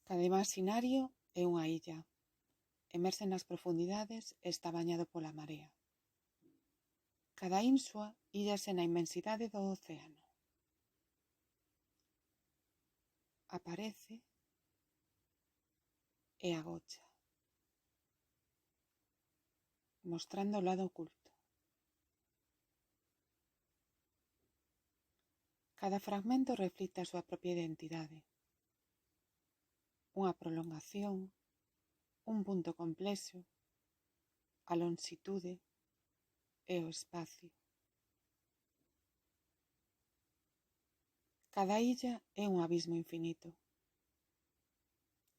Cada imaginario é unha illa. Emerse nas profundidades está bañado pola marea. Cada ínsua íllase na inmensidade do océano. Aparece e agocha, mostrando o lado oculto. Cada fragmento reflicte a súa propia identidade. Unha prolongación, un punto complexo, a longitude e o espacio. Cada illa é un abismo infinito.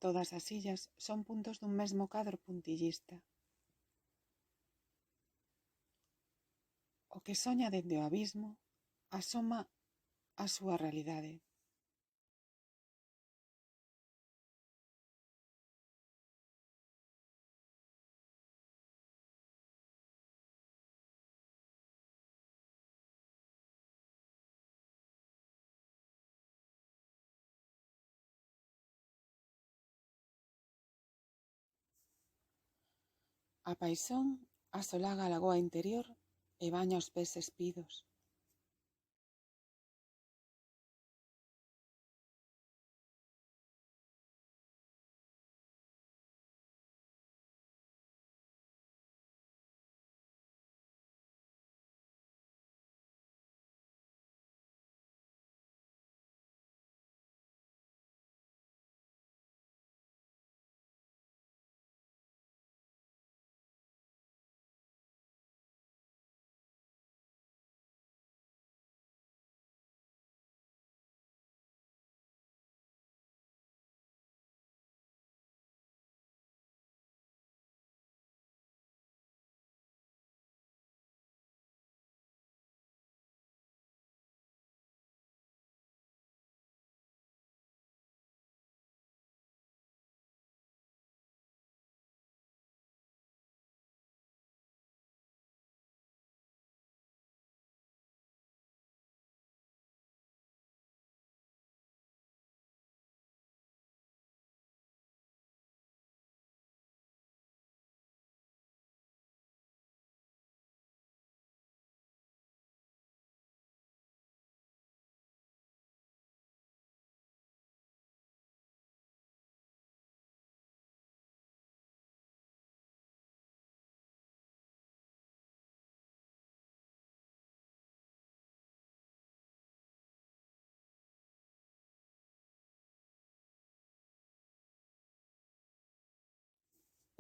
Todas as illas son puntos dun mesmo cadro puntillista. O que soña dende o abismo asoma a súa realidade. A paixón asolaga a lagoa interior e baña os pés espidos.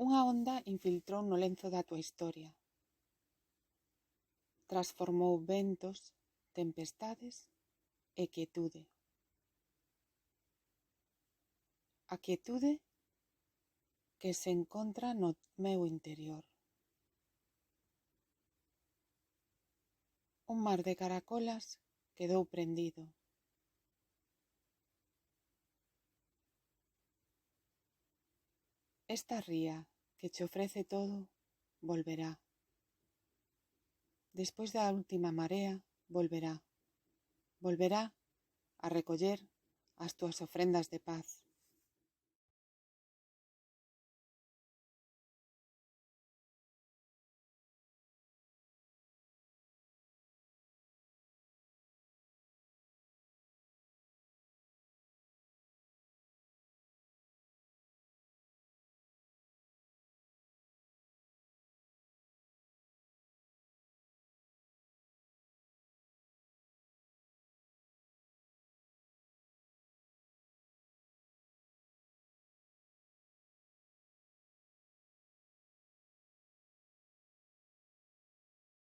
Unha onda infiltrou no lenzo da tua historia. Transformou ventos, tempestades e quietude. A quietude que se encontra no meu interior. Un mar de caracolas quedou prendido. Esta ría que che ofrece todo volverá. Despois da última marea volverá. Volverá a recoller as túas ofrendas de paz.